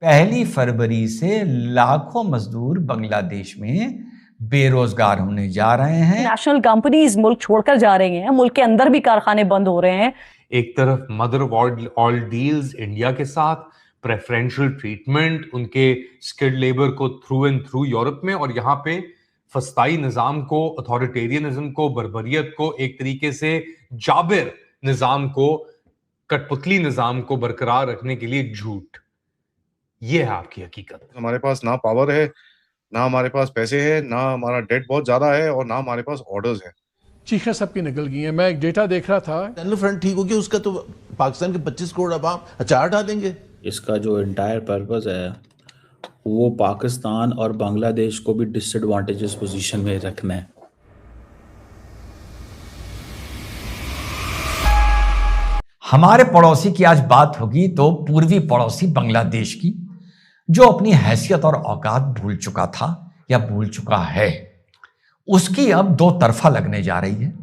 पहली फरवरी से लाखों मजदूर बांग्लादेश में बेरोजगार होने जा रहे हैं। नेशनल कंपनीज मुल्क छोड़कर जा रही हैं, मुल्क के अंदर भी कारखाने बंद हो रहे हैं। एक तरफ मदर ऑल डील्स इंडिया के साथ, प्रेफरेंशियल ट्रीटमेंट उनके स्किल्ड लेबर को थ्रू एंड थ्रू यूरोप में, और यहाँ पे फस्ताई निजाम को, अथॉरिटेरियनिज्म को, बर्बरियत को, एक तरीके से जाबिर निजाम को, कठपुतली निजाम को बरकरार रखने के लिए झूठ। ये है आपकी हकीकत। हमारे पास ना पावर है, ना हमारे पास पैसे है, ना हमारा डेट बहुत ज्यादा है, और ना हमारे पास ऑर्डर्स है। चीखें सबकी निकल गई हैं। मैं एक डेटा देख रहा था, जनरल फ्रंट ठीक हो गया, उसका तो पाकिस्तान के 25 करोड़ अवाम अचार हटा देंगे। इसका जो एंटायर पर्पस है वो पाकिस्तान और बांग्लादेश को भी डिसएडवांटेजेस पोजीशन में रखना है। हमारे पड़ोसी की आज बात होगी तो पूर्वी पड़ोसी बांग्लादेश की, जो अपनी हैसियत और औकात भूल चुका था या भूल चुका है, उसकी अब दो तरफा लगने जा रही है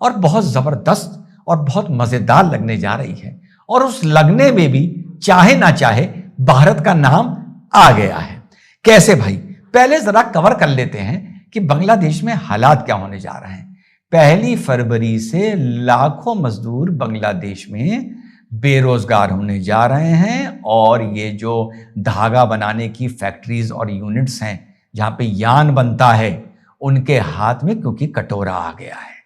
और बहुत जबरदस्त और बहुत मजेदार लगने जा रही है। और उस लगने में भी चाहे ना चाहे भारत का नाम आ गया है। कैसे भाई? पहले जरा कवर कर लेते हैं कि बांग्लादेश में हालात क्या होने जा रहे हैं। पहली फरवरी से लाखों मजदूर बांग्लादेश में बेरोजगार होने जा रहे हैं, और ये जो धागा बनाने की फैक्ट्रीज और यूनिट्स हैं जहां पे यान बनता है, उनके हाथ में क्योंकि कटोरा आ गया है।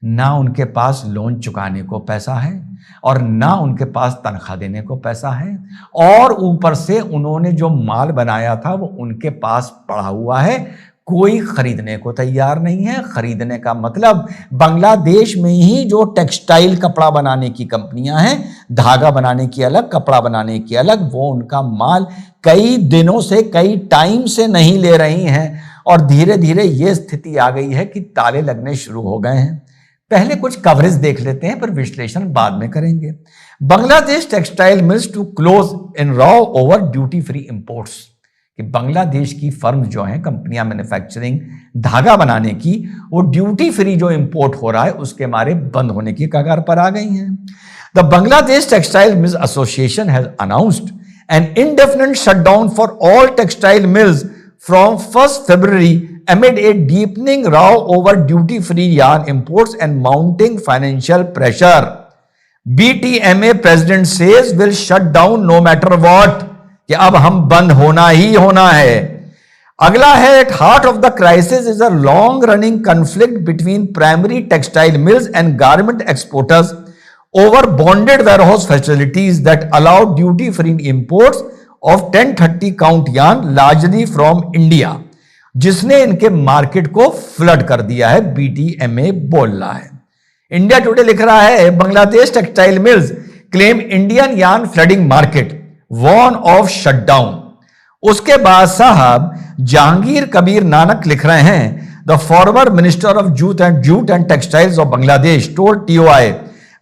ना उनके पास लोन चुकाने को पैसा है और ना उनके पास तनख्वाह देने को पैसा है, और ऊपर से उन्होंने जो माल बनाया था वो उनके पास पड़ा हुआ है, कोई खरीदने को तैयार नहीं है। खरीदने का मतलब बांग्लादेश में ही जो टेक्सटाइल कपड़ा बनाने की कंपनियां हैं, धागा बनाने की अलग, कपड़ा बनाने की अलग, वो उनका माल कई दिनों से, कई टाइम से नहीं ले रही हैं, और धीरे धीरे ये स्थिति आ गई है कि ताले लगने शुरू हो गए हैं। पहले कुछ कवरेज देख लेते हैं, पर विश्लेषण बाद में करेंगे। Bangladesh textile mills to close in raw over duty free imports, कि बांग्लादेश की फर्म जो हैं, कंपनियां मैन्युफैक्चरिंग धागा बनाने की, वो ड्यूटी फ्री जो इंपोर्ट हो रहा है उसके मारे बंद होने की कगार पर आ गई हैं। The Bangladesh textile mills association has announced an indefinite shutdown for all textile mills from 1st February amid a deepening row over duty-free yarn imports and mounting financial pressure. BTMA president says will shut down no matter what, कि अब हम बंद होना ही होना है। अगला है, at heart of the crisis is a long-running conflict between primary textile mills and garment exporters over bonded warehouse facilities that allow duty-free imports of 1030 count yarn largely from India, जिसने इनके मार्केट को flood कर दिया है, BTMA बोल रहा है। India today लिख रहा है, Bangladesh textile mills claim Indian yarn flooding market, warn of shutdown. उसके बाद साहब जहांगीर कबीर नानक लिख रहे हैं, the former minister of jute and textiles of Bangladesh told TOI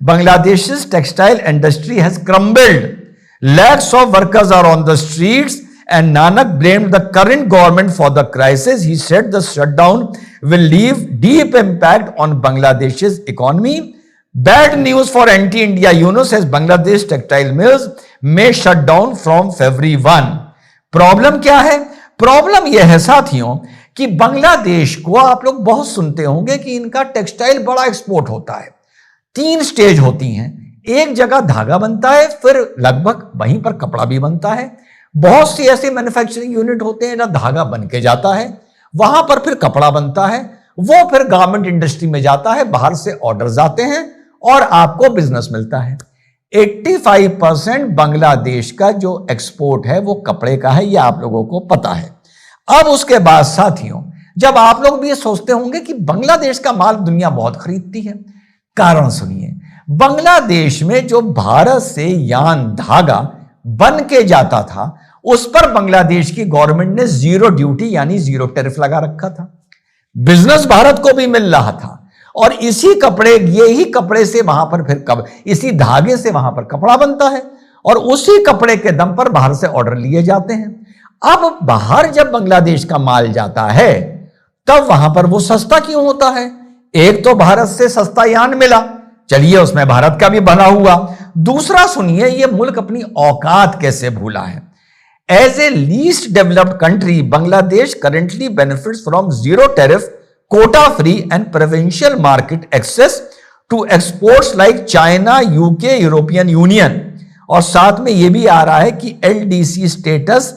Bangladesh textile industry has crumbled, lakhs of workers are on the streets, and Nanak blamed the current government for the crisis. He said the shutdown will leave deep impact on Bangladesh's economy. Bad news for anti-India UNO says Bangladesh textile mills may shut down from February 1. Problem क्या है? Problem यह है साथियों कि बांग्लादेश को आप लोग बहुत सुनते होंगे कि इनका टेक्सटाइल बड़ा एक्सपोर्ट होता है। 3 स्टेज होती हैं। एक जगह धागा बनता है, फिर लगभग वहीं पर कपड़ा भी बनता है। बहुत सी ऐसे मैन्युफैक्चरिंग यूनिट होते हैं जहां धागा बन के जाता है, वहां पर फिर कपड़ा बनता है, वो फिर गारमेंट इंडस्ट्री में जाता है, बाहर से ऑर्डर्स आते हैं और आपको बिजनेस मिलता है। 85% बांग्लादेश का जो एक्सपोर्ट है वो कपड़े का है, यह आप लोगों को पता है। अब उसके बाद साथियों, जब आप लोग भी ये सोचते होंगे कि बांग्लादेश का माल दुनिया बहुत खरीदती है, कारण सुनिए। बांग्लादेश में जो भारत से यान धागा बन के जाता था, उस पर बांग्लादेश की गवर्नमेंट ने जीरो ड्यूटी यानी जीरो टैरिफ लगा रखा था। बिजनेस भारत को भी मिल रहा था, और इसी कपड़े, यही कपड़े से वहां पर फिर इसी धागे से वहां पर कपड़ा बनता है, और उसी कपड़े के दम पर बाहर से ऑर्डर लिए जाते हैं। अब बाहर जब बांग्लादेश का माल जाता है, तब वहां पर वो सस्ता क्यों होता है? एक तो भारत से सस्ता यान मिला, चलिए उसमें भारत का भी बना हुआ। दूसरा सुनिए, ये मुल्क अपनी औकात कैसे भूला है। As a least developed country, Bangladesh currently benefits from zero tariff, quota free and preferential market access to exports like China, UK, European Union. और साथ में यह भी आ रहा है कि LDC status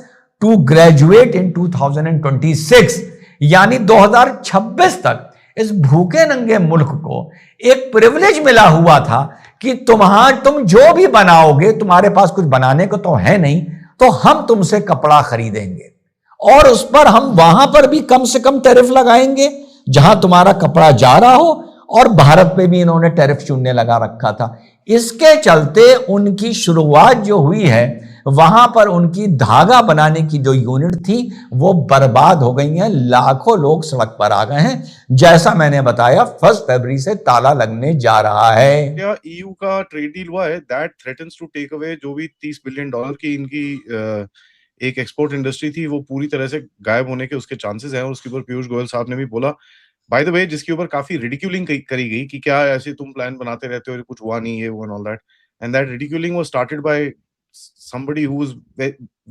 to graduate in 2026, यानी 2026 तक इस भूखे नंगे मुल्क को एक प्रिविलेज मिला हुआ था कि तुम जो भी बनाओगे, तुम्हारे पास कुछ बनाने को तो है नहीं, तो हम तुमसे कपड़ा खरीदेंगे और उस पर हम वहां पर भी कम से कम टैरिफ लगाएंगे जहां तुम्हारा कपड़ा जा रहा हो, और भारत पे भी इन्होंने टैरिफ शून्य लगा रखा था। इसके चलते उनकी शुरुआत जो हुई है, वहां पर उनकी धागा बनाने की जो यूनिट थी वो बर्बाद हो गई है। लाखों लोग सड़क पर आ गए हैं। जैसा मैंने बताया, 1 फरवरी से ताला लगने जा रहा है। क्या EU का ट्रेड डील हुआ है that threatens to take away जो भी $30 बिलियन की इनकी एक एक्सपोर्ट इंडस्ट्री थी, वो पूरी तरह से गायब होने के उसके चांसेस हैं। और उसके ऊपर पीयूष गोयल साहब ने भी बोला, बाय द वे, जिसके ऊपर काफी रिडिक्यूलिंग करी गई कि क्या ऐसे तुम प्लान बनाते रहते हो, कुछ हुआ नहीं है, वो and all that, and that ridiculing was started by somebody who is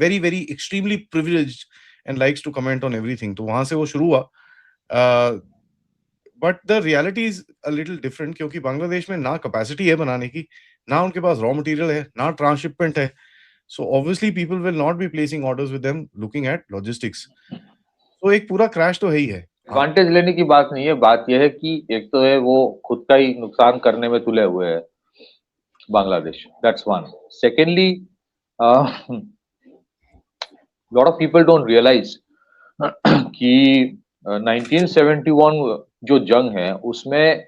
very very extremely privileged and likes to comment on everything. तो वहां से वो शुरू हुआ, but the reality is a little different, क्योंकि बांग्लादेश में ना कैपेसिटी है बनाने की, ना उनके पास रॉ मटेरियल है, ना ट्रांसशिपमेंट है। So obviously people will not be placing orders with them looking at logistics. तो एक पूरा क्रैश तो है ही है। एडवांटेज लेने की बात नहीं है, बात यह है कि एक तो है वो खुद का ही नुकसान करने में तुले हुए है Bangladesh, that's one. Secondly, lot of people don't realize कि 1971 जो जंग है उसमें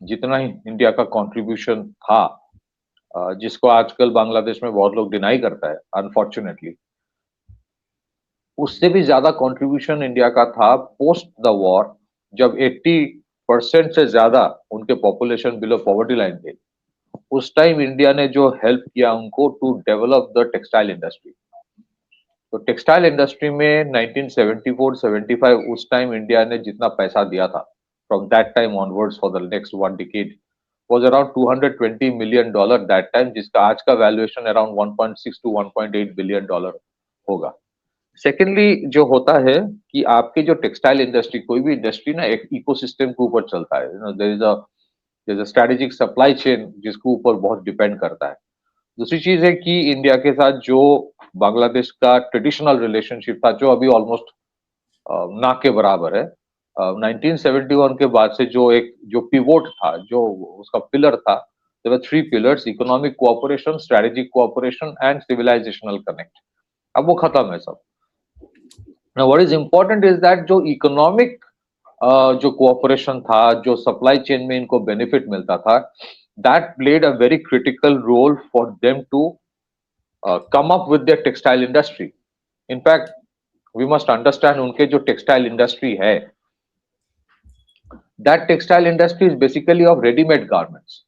जितना ही इंडिया का कंट्रीब्यूशन था, जिसको आजकल बांग्लादेश में बहुत लोग डिनाई करता है अनफॉर्चुनेटली, उससे भी ज्यादा कंट्रीब्यूशन इंडिया का था पोस्ट द वॉर, जब 80% से ज्यादा उनके पॉपुलेशन बिलो पॉवर्टी लाइन थे। उस टाइम इंडिया ने जो हेल्प किया उनको to develop the textile industry. तो टेक्सटाइल इंडस्ट्री में 1974-75 उस टाइम इंडिया ने जितना पैसा दिया था, from that time onwards for the next 1 decade was around $220 million that time, जिसका आज का valuation around 1.6 to 1.8 billion dollar होगा। सेकेंडली, जो होता है कि आपके जो टेक्सटाइल इंडस्ट्री, कोई भी इंडस्ट्री ना एक इकोसिस्टम के ऊपर चलता है, there is a strategic supply chain जिसके ऊपर बहुत डिपेंड करता है। दूसरी चीज है कि इंडिया के साथ जो बांग्लादेश का ट्रेडिशनल रिलेशनशिप था, जो अभी ऑलमोस्ट ना के बराबर है, 1971 के बाद से जो पिवोट था, जो उसका पिलर था, there were 3 pillars: economic cooperation, strategic cooperation and civilisational connect. अब वो खत्म है सब। Now what is important is that जो इकोनॉमिक जो कोऑपरेशन था, जो सप्लाई चेन में इनको बेनिफिट मिलता था, that played a very critical role for them to come up with their textile industry. In fact, we must understand उनके जो टेक्सटाइल इंडस्ट्री है, that textile industry is basically of ready-made garments.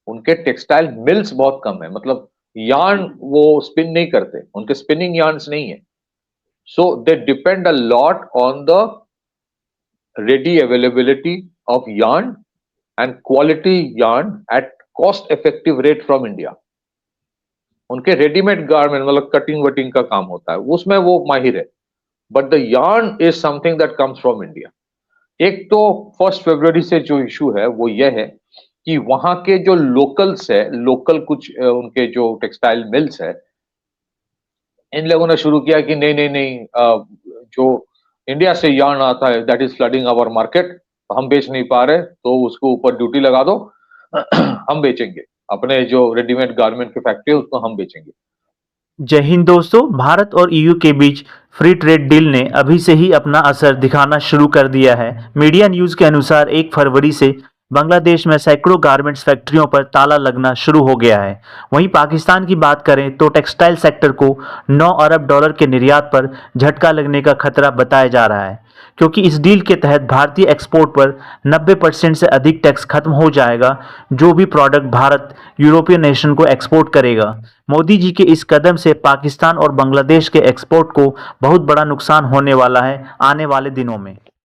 उनके textile mills बहुत कम है, मतलब yarn वो spin नहीं करते, उनके स्पिनिंग यार्न्स नहीं है। So they depend a lot on the ready availability of yarn and quality yarn at cost effective rate from India. उनके रेडीमेड गारमेंट मतलब कटिंग वटिंग का काम होता है, उसमें वो माहिर है, but the yarn is something that comes from India. एक तो 1 फरवरी से जो इशू है वो ये है कि वहां के जो लोकल्स है, लोकल कुछ उनके जो टेक्सटाइल मिल्स है, इन लोगों ने शुरू किया कि नहीं, जो इंडिया से यार्न आता है that is flooding our market, हम बेच नहीं पा रहे, तो उसको ऊपर ड्यूटी लगा दो, हम बेचेंगे, अपने जो रेडीमेड गारमेंट की फैक्ट्री है उसको हम बेचेंगे। जय हिंद दोस्तों, भारत और ईयू के बीच फ्री ट्रेड डील ने अभी से ही अपना असर दिखाना शुरू कर दिया है। मीडिया न्यूज के अनुसार 1 फरवरी से बांग्लादेश में सैकड़ों गारमेंट्स फैक्ट्रियों पर ताला लगना शुरू हो गया है। वहीं पाकिस्तान की बात करें तो टेक्सटाइल सेक्टर को $9 अरब के निर्यात पर झटका लगने का खतरा बताया जा रहा है, क्योंकि इस डील के तहत भारतीय एक्सपोर्ट पर 90% से अधिक टैक्स खत्म हो जाएगा, जो भी प्रोडक्ट भारत यूरोपियन नेशन को एक्सपोर्ट करेगा। मोदी जी के इस कदम से पाकिस्तान और बांग्लादेश के एक्सपोर्ट को बहुत बड़ा नुकसान होने वाला है आने वाले दिनों में।